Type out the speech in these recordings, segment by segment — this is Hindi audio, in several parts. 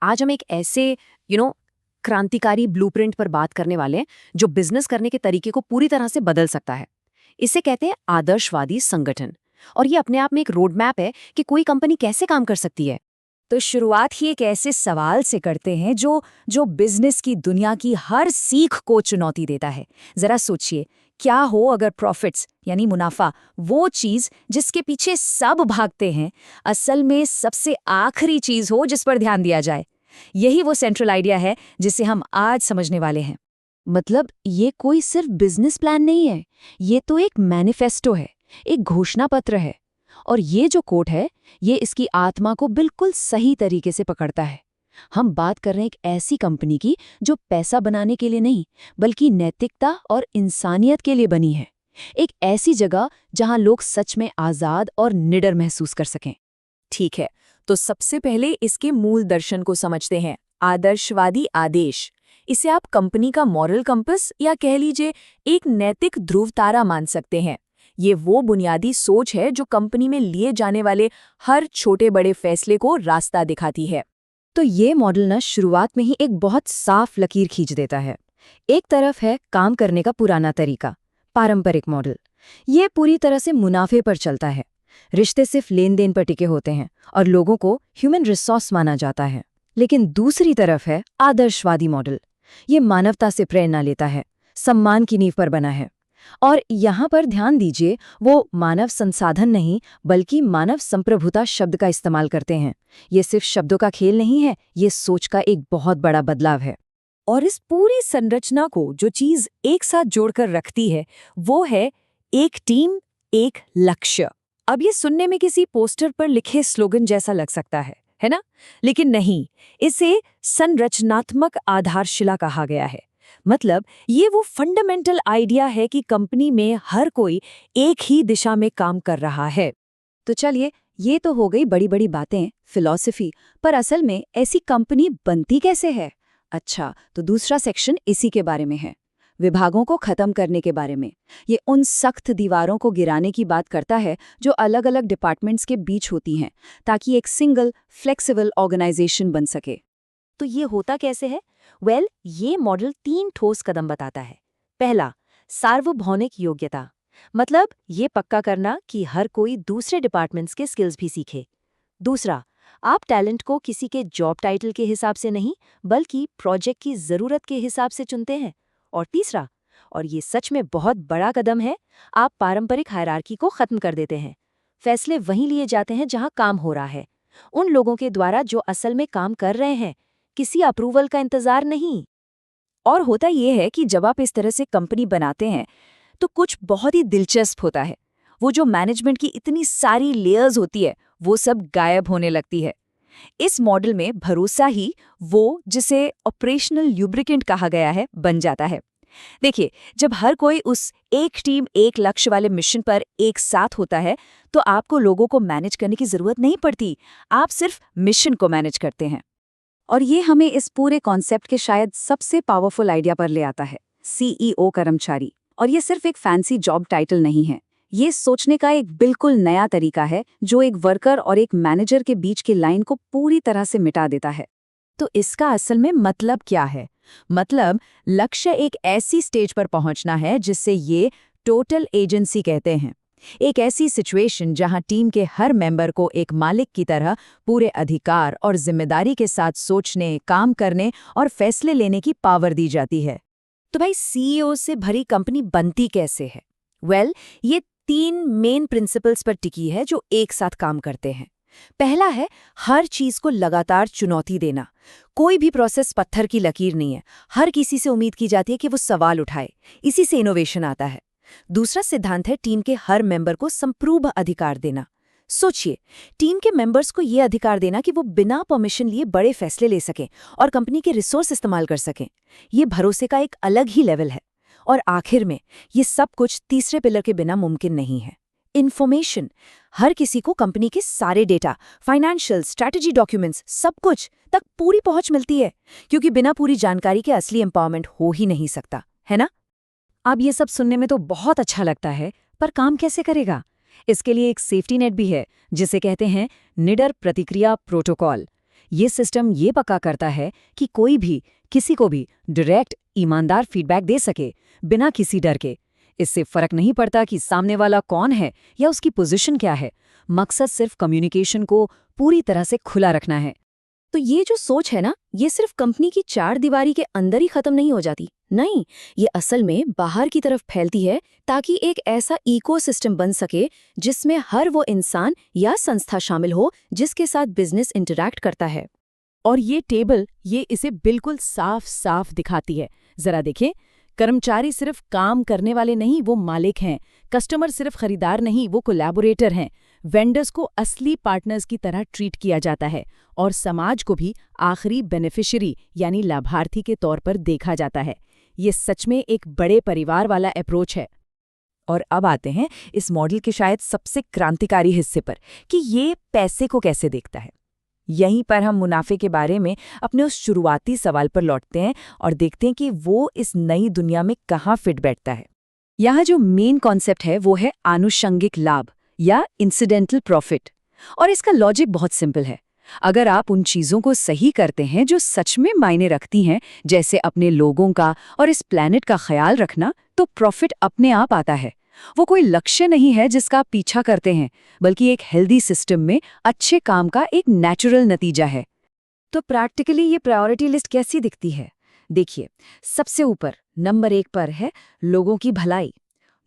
आज हम एक ऐसे क्रांतिकारी ब्लूप्रिंट पर बात करने वाले हैं जो बिजनेस करने के तरीके को पूरी तरह से बदल सकता है। इसे कहते हैं आदर्शवादी संगठन। और ये अपने आप में एक रोड मैप है कि कोई कंपनी कैसे काम कर सकती है। तो शुरुआत ही एक ऐसे सवाल से करते हैं जो जो बिजनेस की दुनिया की हर सीख को चुनौती देता है। जरा सोचिए, क्या हो अगर प्रॉफिट्स यानी मुनाफा, वो चीज जिसके पीछे सब भागते हैं, असल में सबसे आखिरी चीज हो जिस पर ध्यान दिया जाए। यही वो सेंट्रल आइडिया है जिसे हम आज समझने वाले हैं। मतलब ये कोई सिर्फ बिजनेस प्लान नहीं है, ये तो एक मैनिफेस्टो है, एक घोषणा पत्र है। और ये जो कोट है, ये इसकी आत्मा को बिल्कुल सही तरीके से पकड़ता है। हम बात कर रहे हैं एक ऐसी कंपनी की जो पैसा बनाने के लिए नहीं, बल्कि नैतिकता और इंसानियत के लिए बनी है। एक ऐसी जगह जहां लोग सच में आजाद और निडर महसूस कर सकें। ठीक है, तो सबसे पहले इसके मूल दर्शन को समझते हैं। आदर्शवादी आदेश, इसे आप कंपनी का मॉरल कंपस या कह लीजिए एक नैतिक ध्रुव तारा मान सकते हैं। ये वो बुनियादी सोच है जो कंपनी में लिए जाने वाले हर छोटे बड़े फैसले को रास्ता दिखाती है। तो ये मॉडल ना शुरुआत में ही एक बहुत साफ लकीर खींच देता है। एक तरफ है काम करने का पुराना तरीका, पारंपरिक मॉडल। ये पूरी तरह से मुनाफे पर चलता है। रिश्ते सिर्फ लेन देन पर टिके होते हैं और लोगों को ह्यूमन रिसोर्स माना जाता है। लेकिन दूसरी तरफ है आदर्शवादी मॉडल। ये मानवता से प्रेरणा लेता है, सम्मान की नींव पर बना है। और यहाँ पर ध्यान दीजिए, वो मानव संसाधन नहीं बल्कि मानव संप्रभुता शब्द का इस्तेमाल करते हैं। ये सिर्फ शब्दों का खेल नहीं है, ये सोच का एक बहुत बड़ा बदलाव है। और इस पूरी संरचना को जो चीज एक साथ जोड़कर रखती है, वो है एक टीम, एक लक्ष्य। अब ये सुनने में किसी पोस्टर पर लिखे स्लोगन जैसा लग सकता है ना? लेकिन नहीं, इसे संरचनात्मक आधारशिला कहा गया है। मतलब ये वो फंडामेंटल आइडिया है कि कंपनी में हर कोई एक ही दिशा में काम कर रहा है। तो चलिए, ये तो हो गई बड़ी बड़ी बातें, फिलॉसफी। पर असल में ऐसी कंपनी बनती कैसे है? अच्छा, तो दूसरा सेक्शन इसी के बारे में है, विभागों को खत्म करने के बारे में। ये उन सख्त दीवारों को गिराने की बात करता है जो अलग अलग डिपार्टमेंट्स के बीच होती हैं, ताकि एक सिंगल फ्लेक्सिबल ऑर्गेनाइजेशन बन सके। तो ये होता कैसे है? ये मॉडल 3 ठोस कदम बताता है। पहला, सार्वभौमिक योग्यता। मतलब ये पक्का करना कि हर कोई दूसरे डिपार्टमेंट्स के स्किल्स भी सीखे। दूसरा, आप टैलेंट को किसी के जॉब टाइटल के हिसाब से नहीं, बल्कि प्रोजेक्ट की जरूरत के हिसाब से चुनते हैं। और तीसरा, और ये सच में बहुत बड़ा कदम है, आप पारंपरिक हायरार्की को खत्म कर देते हैं। फैसले वहीं लिए जाते हैं जहां काम हो रहा है, उन लोगों के द्वारा जो असल में काम कर रहे हैं, किसी अप्रूवल का इंतजार नहीं। और होता ये है कि जब आप इस तरह से कंपनी बनाते हैं तो कुछ बहुत ही दिलचस्प होता है। वो जो मैनेजमेंट की इतनी सारी लेयर्स होती है, वो सब गायब होने लगती है। इस मॉडल में भरोसा ही वो जिसे ऑपरेशनल ल्यूब्रिकेंट कहा गया है बन जाता है। देखिए, जब हर कोई उस एक टीम एक लक्ष्य वाले मिशन पर एक साथ होता है तो आपको लोगों को मैनेज करने की जरूरत नहीं पड़ती, आप सिर्फ मिशन को मैनेज करते हैं। और ये हमें इस पूरे कॉन्सेप्ट के शायद सबसे पावरफुल आइडिया पर ले आता है, सीईओ कर्मचारी। और ये सिर्फ एक फैंसी जॉब टाइटल नहीं है, ये सोचने का एक बिल्कुल नया तरीका है जो एक वर्कर और एक मैनेजर के बीच की लाइन को पूरी तरह से मिटा देता है। तो इसका असल में मतलब क्या है? मतलब लक्ष्य एक ऐसी स्टेज पर पहुंचना है जिससे ये टोटल एजेंसी कहते हैं। एक ऐसी सिचुएशन जहां टीम के हर मेंबर को एक मालिक की तरह पूरे अधिकार और जिम्मेदारी के साथ सोचने, काम करने और फैसले लेने की पावर दी जाती है। तो भाई, सीईओ से भरी कंपनी बनती कैसे है? ये 3 मेन प्रिंसिपल्स पर टिकी है जो एक साथ काम करते हैं। पहला है हर चीज को लगातार चुनौती देना। कोई भी प्रोसेस पत्थर की लकीर नहीं है, हर किसी से उम्मीद की जाती है कि वो सवाल उठाए। इसी से इनोवेशन आता है। दूसरा सिद्धांत है टीम के हर मेंबर को संपूर्ण अधिकार देना। सोचिए, टीम के मेंबर्स को ये अधिकार देना कि वो बिना परमिशन लिए बड़े फैसले ले सकें और कंपनी के रिसोर्स इस्तेमाल कर सकें। ये भरोसे का एक अलग ही लेवल है। और आखिर में, ये सब कुछ तीसरे पिलर के बिना मुमकिन नहीं है, इन्फॉर्मेशन। हर किसी को कंपनी के सारे डेटा, फाइनेंशियल, स्ट्रैटेजी डॉक्यूमेंट्स, सब कुछ तक पूरी पहुंच मिलती है, क्योंकि बिना पूरी जानकारी के असली एम्पावरमेंट हो ही नहीं सकता, है ना? अब ये सब सुनने में तो बहुत अच्छा लगता है, पर काम कैसे करेगा? इसके लिए एक सेफ्टी नेट भी है जिसे कहते हैं निडर प्रतिक्रिया प्रोटोकॉल। ये सिस्टम ये पक्का करता है कि कोई भी किसी को भी डायरेक्ट ईमानदार फीडबैक दे सके, बिना किसी डर के। इससे फर्क नहीं पड़ता कि सामने वाला कौन है या उसकी पोजीशन क्या है, मकसद सिर्फ कम्युनिकेशन को पूरी तरह से खुला रखना है। तो ये जो सोच है ना, ये सिर्फ कंपनी की चार दीवारी के अंदर ही खत्म नहीं हो जाती। नहीं, ये असल में बाहर की तरफ फैलती है ताकि एक ऐसा इकोसिस्टम बन सके जिसमें हर वो इंसान या संस्था शामिल हो जिसके साथ बिजनेस इंटरैक्ट करता है। और ये टेबल ये इसे बिल्कुल साफ साफ दिखाती है। जरा देखें, कर्मचारी सिर्फ काम करने वाले नहीं, वो मालिक हैं। कस्टमर सिर्फ खरीदार नहीं, वो कोलैबोरेटर हैं। वेंडर्स को असली पार्टनर्स की तरह ट्रीट किया जाता है और समाज को भी आखिरी बेनिफिशियरी यानी लाभार्थी के तौर पर देखा जाता है। ये सच में एक बड़े परिवार वाला अप्रोच है। और अब आते हैं इस मॉडल के शायद सबसे क्रांतिकारी हिस्से पर कि ये पैसे को कैसे देखता है। यहीं पर हम मुनाफे के बारे में अपने उस शुरुआती सवाल पर लौटते हैं और देखते हैं कि वो इस नई दुनिया में कहाँ फिट बैठता है। यहाँ जो मेन कॉन्सेप्ट है वो है आनुषंगिक लाभ या इंसिडेंटल प्रॉफिट। और इसका लॉजिक बहुत सिंपल है। अगर आप उन चीज़ों को सही करते हैं जो सच में मायने रखती हैं, जैसे अपने लोगों का और इस प्लैनेट का ख्याल रखना, तो प्रॉफिट अपने आप आता है। वो कोई लक्ष्य नहीं है जिसका आप पीछा करते हैं, बल्कि एक हेल्दी सिस्टम में अच्छे काम का एक नेचुरल नतीजा है। तो प्रैक्टिकली ये प्रायोरिटी लिस्ट कैसी दिखती है? देखिए, सबसे ऊपर नंबर 1 पर है लोगों की भलाई,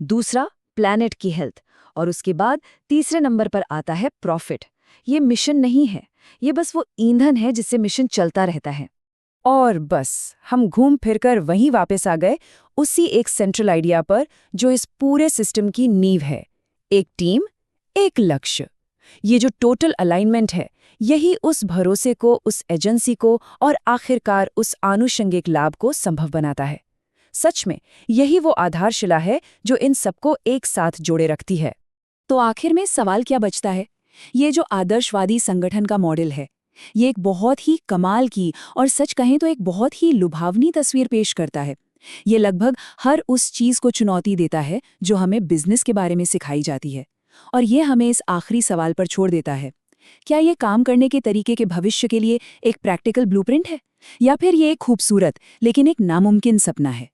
दूसरा प्लैनेट की हेल्थ, और उसके बाद तीसरे नंबर पर आता है प्रॉफिट। ये मिशन नहीं है, ये बस वो ईंधन है जिससे मिशन चलता रहता है। और बस हम घूम फिरकर वहीं वापस आ गए, उसी एक सेंट्रल आइडिया पर जो इस पूरे सिस्टम की नींव है। एक टीम, एक लक्ष्य। ये जो टोटल अलाइनमेंट है, यही उस भरोसे को, उस एजेंसी को और आखिरकार उस आनुषंगिक लाभ को संभव बनाता है। सच में यही वो आधारशिला है जो इन सबको एक साथ जोड़े रखती है। तो आखिर में सवाल क्या बचता है? ये जो आदर्शवादी संगठन का मॉडल है, ये एक बहुत ही कमाल की और सच कहें तो एक बहुत ही लुभावनी तस्वीर पेश करता है। ये लगभग हर उस चीज़ को चुनौती देता है जो हमें बिजनेस के बारे में सिखाई जाती है। और ये हमें इस आखिरी सवाल पर छोड़ देता है, क्या ये काम करने के तरीके के भविष्य के लिए एक प्रैक्टिकल ब्लूप्रिंट है, या फिर ये एक खूबसूरत लेकिन एक नामुमकिन सपना है?